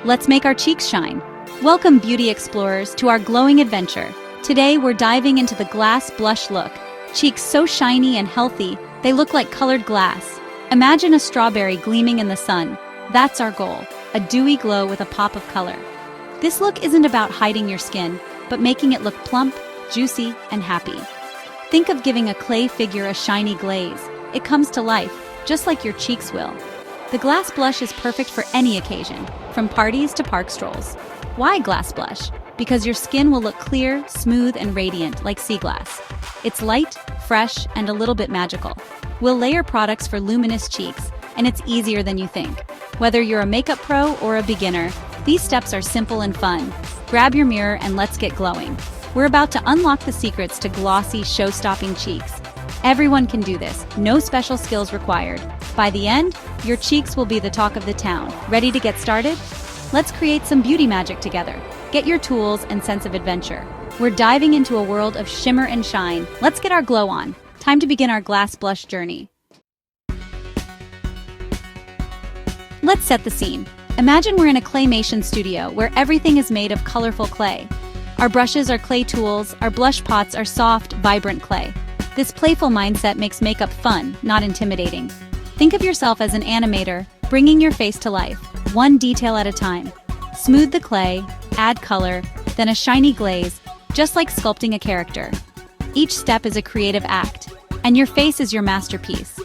Let's make our cheeks shine. Welcome, beauty explorers, to our glowing adventure. Today, we're diving into the glass blush look. Cheeks so shiny and healthy, they look like colored glass. Imagine a strawberry gleaming in the sun. That's our goal, a dewy glow with a pop of color. This look isn't about hiding your skin, but making it look plump, juicy, and happy. Think of giving a clay figure a shiny glaze. It comes to life, just like your cheeks will. The glass blush is perfect for any occasion, from parties to park strolls. Why glass blush? Because your skin will look clear, smooth, and radiant like sea glass. It's light, fresh, and a little bit magical. We'll layer products for luminous cheeks, and it's easier than you think. Whether you're a makeup pro or a beginner, these steps are simple and fun. Grab your mirror and let's get glowing. We're about to unlock the secrets to glossy, show-stopping cheeks. Everyone can do this, no special skills required. By the end, your cheeks will be the talk of the town. Ready to get started? Let's create some beauty magic together. Get your tools and sense of adventure. We're diving into a world of shimmer and shine. Let's get our glow on. Time to begin our glass blush journey. Let's set the scene. Imagine we're in a claymation studio where everything is made of colorful clay. Our brushes are clay tools, our blush pots are soft, vibrant clay. This playful mindset makes makeup fun, not intimidating. Think of yourself as an animator, bringing your face to life, one detail at a time. Smooth the clay, add color, then a shiny glaze, just like sculpting a character. Each step is a creative act, and your face is your masterpiece.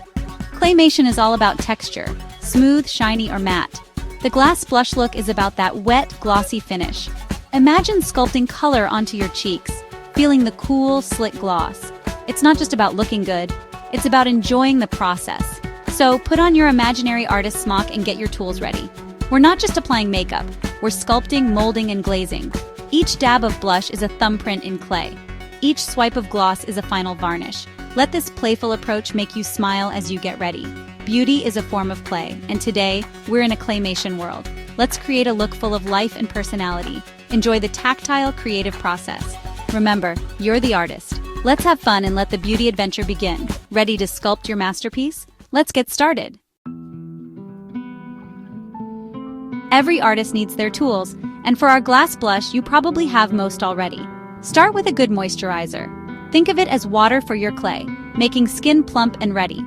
Claymation is all about texture, smooth, shiny, or matte. The glass blush look is about that wet, glossy finish. Imagine sculpting color onto your cheeks, feeling the cool, slick gloss. It's not just about looking good, it's about enjoying the process. So put on your imaginary artist smock and get your tools ready. We're not just applying makeup, we're sculpting, molding, and glazing. Each dab of blush is a thumbprint in clay. Each swipe of gloss is a final varnish. Let this playful approach make you smile as you get ready. Beauty is a form of play, and today, we're in a claymation world. Let's create a look full of life and personality. Enjoy the tactile, creative process. Remember, you're the artist. Let's have fun and let the beauty adventure begin. Ready to sculpt your masterpiece? Let's get started. Every artist needs their tools, and for our glass blush, you probably have most already. Start with a good moisturizer. Think of it as water for your clay, making skin plump and ready.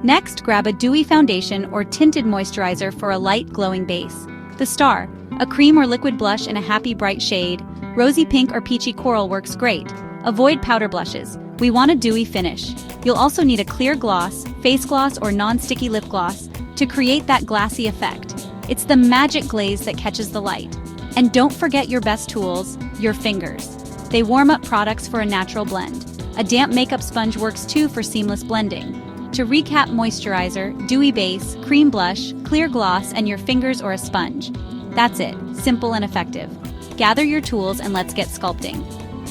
Next, grab a dewy foundation or tinted moisturizer for a light, glowing base. The star, a cream or liquid blush in a happy, bright shade. Rosy pink or peachy coral works great. Avoid powder blushes. We want a dewy finish. You'll also need a clear gloss, face gloss, or non-sticky lip gloss to create that glassy effect. It's the magic glaze that catches the light. And don't forget your best tools, your fingers. They warm up products for a natural blend. A damp makeup sponge works too for seamless blending. To recap: moisturizer, dewy base, cream blush, clear gloss, and your fingers or a sponge. That's it, simple and effective. Gather your tools and let's get sculpting.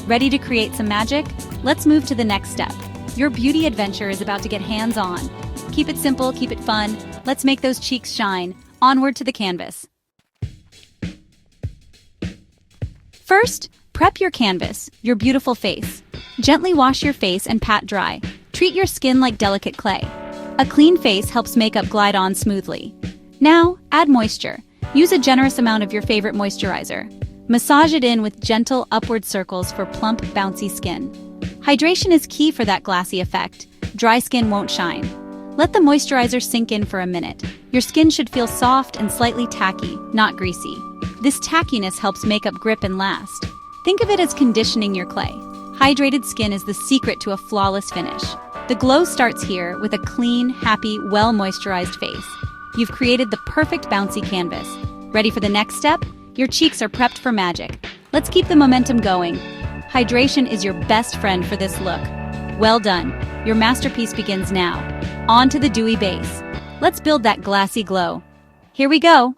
Ready to create some magic? Let's move to the next step. Your beauty adventure is about to get hands-on. Keep it simple, keep it fun. Let's make those cheeks shine. Onward to the canvas. First, prep your canvas, your beautiful face. Gently wash your face and pat dry. Treat your skin like delicate clay. A clean face helps makeup glide on smoothly. Now, add moisture. Use a generous amount of your favorite moisturizer. Massage it in with gentle upward circles for plump, bouncy skin. Hydration is key for that glassy effect. Dry skin won't shine. Let the moisturizer sink in for a minute. Your skin should feel soft and slightly tacky, not greasy. This tackiness helps makeup grip and last. Think of it as conditioning your clay. Hydrated skin is the secret to a flawless finish. The glow starts here with a clean, happy, well-moisturized face. You've created the perfect bouncy canvas. Ready for the next step? Your cheeks are prepped for magic. Let's keep the momentum going. Hydration is your best friend for this look. Well done. Your masterpiece begins now. On to the dewy base. Let's build that glassy glow. Here we go.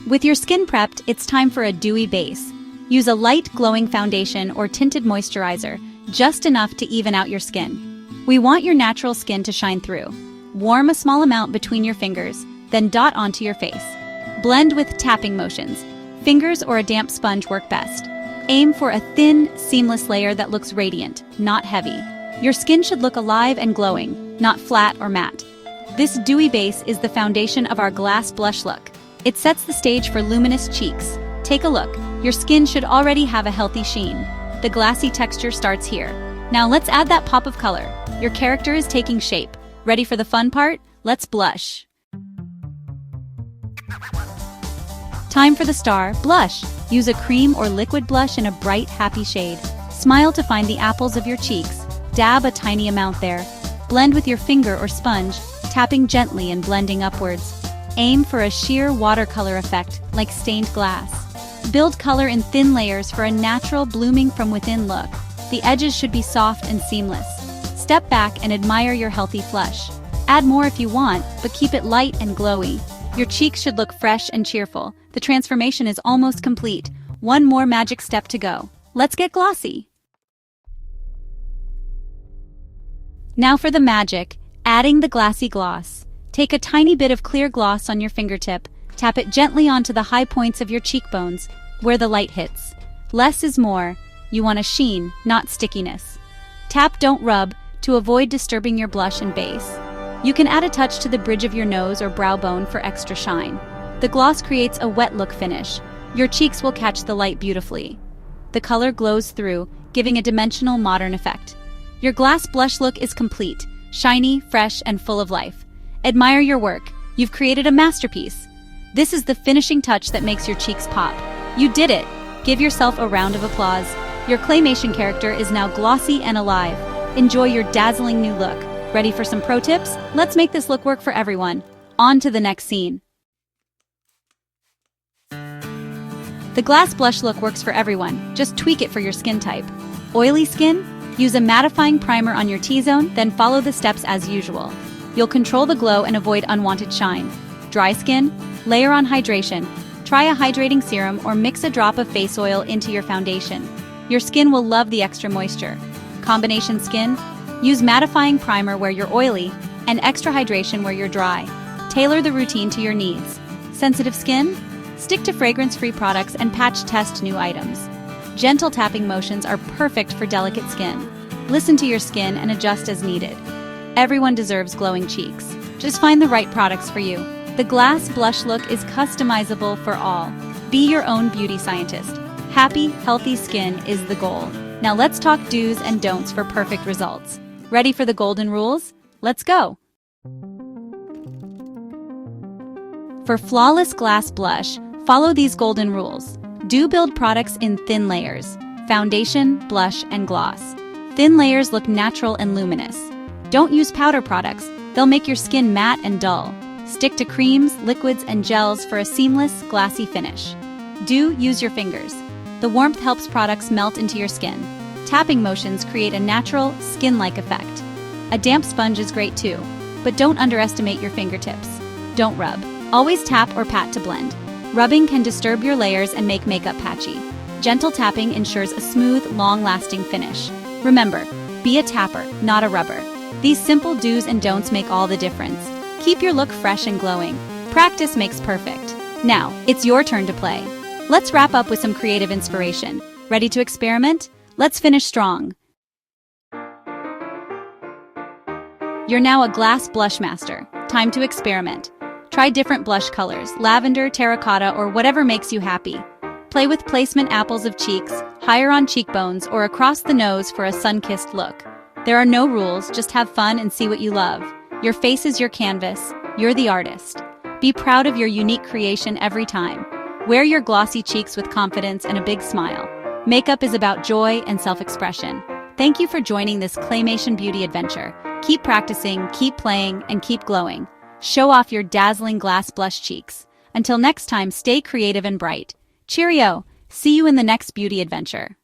With your skin prepped, it's time for a dewy base. Use a light, glowing foundation or tinted moisturizer, just enough to even out your skin. We want your natural skin to shine through. Warm a small amount between your fingers, then dot onto your face. Blend with tapping motions. Fingers or a damp sponge work best. Aim for a thin, seamless layer that looks radiant, not heavy. Your skin should look alive and glowing, not flat or matte. This dewy base is the foundation of our glass blush look. It sets the stage for luminous cheeks. Take a look. Your skin should already have a healthy sheen. The glassy texture starts here. Now let's add that pop of color. Your character is taking shape. Ready for the fun part? Let's blush. Time for the star, blush. Use a cream or liquid blush in a bright, happy shade. Smile to find the apples of your cheeks. Dab a tiny amount there. Blend with your finger or sponge, tapping gently and blending upwards. Aim for a sheer watercolor effect, like stained glass. Build color in thin layers for a natural blooming from within look. The edges should be soft and seamless. Step back and admire your healthy flush. Add more if you want, but keep it light and glowy. Your cheeks should look fresh and cheerful. The transformation is almost complete. One more magic step to go. Let's get glossy. Now for the magic, adding the glassy gloss. Take a tiny bit of clear gloss on your fingertip. Tap it gently onto the high points of your cheekbones, where the light hits. Less is more. You want a sheen, not stickiness. Tap, don't rub, to avoid disturbing your blush and base. You can add a touch to the bridge of your nose or brow bone for extra shine. The gloss creates a wet look finish. Your cheeks will catch the light beautifully. The color glows through, giving a dimensional, modern effect. Your glass blush look is complete, shiny, fresh, and full of life. Admire your work. You've created a masterpiece. This is the finishing touch that makes your cheeks pop. You did it! Give yourself a round of applause. Your claymation character is now glossy and alive. Enjoy your dazzling new look. Ready for some pro tips? Let's make this look work for everyone. On to the next scene. The glass blush look works for everyone. Just tweak it for your skin type. Oily skin? Use a mattifying primer on your T-zone, then follow the steps as usual. You'll control the glow and avoid unwanted shine. Dry skin? Layer on hydration. Try a hydrating serum or mix a drop of face oil into your foundation. Your skin will love the extra moisture. Combination skin? Use mattifying primer where you're oily and extra hydration where you're dry. Tailor the routine to your needs. Sensitive skin? Stick to fragrance-free products and patch test new items. Gentle tapping motions are perfect for delicate skin. Listen to your skin and adjust as needed. Everyone deserves glowing cheeks. Just find the right products for you. The glass blush look is customizable for all. Be your own beauty scientist. Happy, healthy skin is the goal. Now let's talk do's and don'ts for perfect results. Ready for the golden rules? Let's go! For flawless glass blush, follow these golden rules. Do build products in thin layers. Foundation, blush, and gloss. Thin layers look natural and luminous. Don't use powder products. They'll make your skin matte and dull. Stick to creams, liquids, and gels for a seamless, glassy finish. Do use your fingers. The warmth helps products melt into your skin. Tapping motions create a natural, skin-like effect. A damp sponge is great too, but don't underestimate your fingertips. Don't rub. Always tap or pat to blend. Rubbing can disturb your layers and make makeup patchy. Gentle tapping ensures a smooth, long-lasting finish. Remember, be a tapper, not a rubber. These simple do's and don'ts make all the difference. Keep your look fresh and glowing. Practice makes perfect. Now, it's your turn to play. Let's wrap up with some creative inspiration. Ready to experiment? Let's finish strong. You're now a glass blush master. Time to experiment. Try different blush colors, lavender, terracotta, or whatever makes you happy. Play with placement apples of cheeks, higher on cheekbones, or across the nose for a sun-kissed look. There are no rules, just have fun and see what you love. Your face is your canvas. You're the artist. Be proud of your unique creation every time. Wear your glossy cheeks with confidence and a big smile. Makeup is about joy and self-expression. Thank you for joining this claymation beauty adventure. Keep practicing, keep playing, and keep glowing. Show off your dazzling glass blush cheeks. Until next time, stay creative and bright. Cheerio! See you in the next beauty adventure.